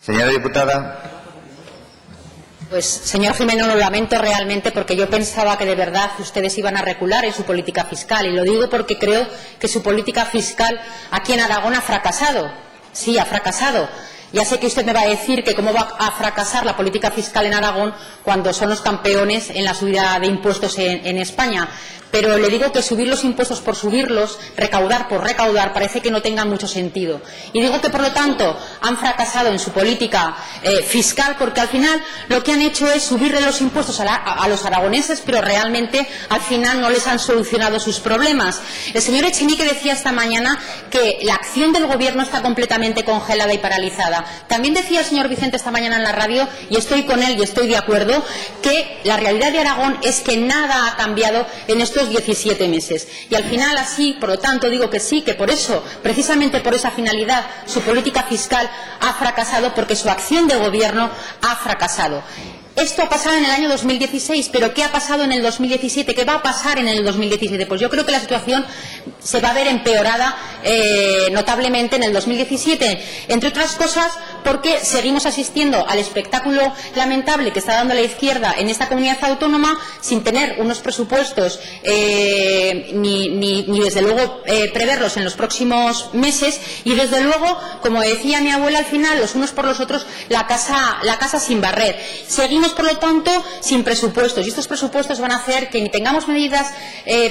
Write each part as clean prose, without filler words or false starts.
Señora diputada. Pues, señor Gimeno, lo lamento realmente porque yo pensaba que de verdad ustedes iban a recular en su política fiscal. Y lo digo porque creo que su política fiscal aquí en Aragón ha fracasado. Sí, ha fracasado. Ya sé que usted me va a decir que cómo va a fracasar la política fiscal en Aragón cuando son los campeones en la subida de impuestos en España. Pero le digo que subir los impuestos por subirlos, recaudar por recaudar, parece que no tenga mucho sentido. Y digo que, por lo tanto, han fracasado en su política fiscal porque al final lo que han hecho es subirle los impuestos a los aragoneses, pero realmente al final no les han solucionado sus problemas. El señor Echenique decía esta mañana que la acción del Gobierno está completamente congelada y paralizada. También decía el señor Vicente esta mañana en la radio, y estoy con él y estoy de acuerdo, que la realidad de Aragón es que nada ha cambiado en estos 17 meses. Y al final así, por lo tanto, digo que sí, que por eso, precisamente por esa finalidad, su política fiscal ha fracasado porque su acción de Gobierno ha fracasado. Esto ha pasado en el año 2016, pero ¿qué ha pasado en el 2017? ¿Qué va a pasar en el 2017? Pues yo creo que la situación se va a ver empeorada notablemente en el 2017, entre otras cosas porque seguimos asistiendo al espectáculo lamentable que está dando la izquierda en esta comunidad autónoma sin tener unos presupuestos ni desde luego preverlos en los próximos meses y desde luego, como decía mi abuela al final, los unos por los otros, la casa sin barrer. Seguimos, por lo tanto, sin presupuestos, y estos presupuestos van a hacer que ni tengamos medidas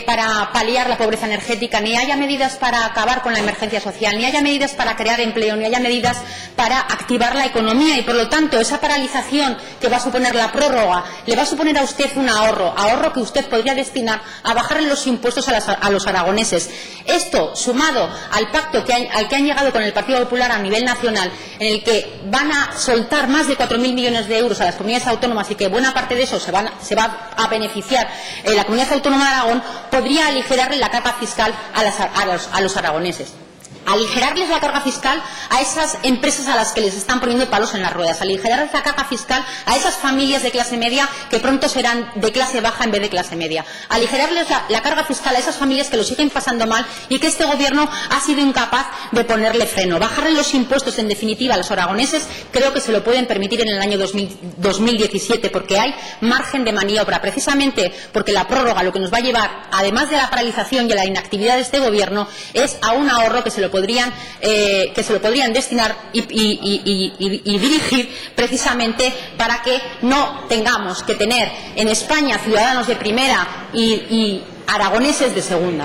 para paliar la pobreza energética, ni haya medidas para acabar con la emergencia social, ni haya medidas para crear empleo, ni haya medidas para activar la economía, y por lo tanto esa paralización que va a suponer la prórroga le va a suponer a usted un ahorro que usted podría destinar a bajar los impuestos a los aragoneses. Esto, sumado al pacto al que han llegado con el Partido Popular a nivel nacional, en el que van a soltar más de 4.000 millones de euros a las comunidades autónomas y que buena parte de eso se va a beneficiar la comunidad autónoma de Aragón, podría aligerarle la carga fiscal a los aragoneses. Aligerarles la carga fiscal a esas empresas a las que les están poniendo palos en las ruedas, aligerarles la carga fiscal a esas familias de clase media que pronto serán de clase baja en vez de clase media, aligerarles la carga fiscal a esas familias que lo siguen pasando mal y que este Gobierno ha sido incapaz de ponerle freno. Bajarle los impuestos, en definitiva, a los aragoneses, creo que se lo pueden permitir en el año 2017 porque hay margen de maniobra, precisamente porque la prórroga lo que nos va a llevar, además de la paralización y a la inactividad de este Gobierno, es a un ahorro que se lo podrían destinar y dirigir precisamente para que no tengamos que tener en España ciudadanos de primera y aragoneses de segunda.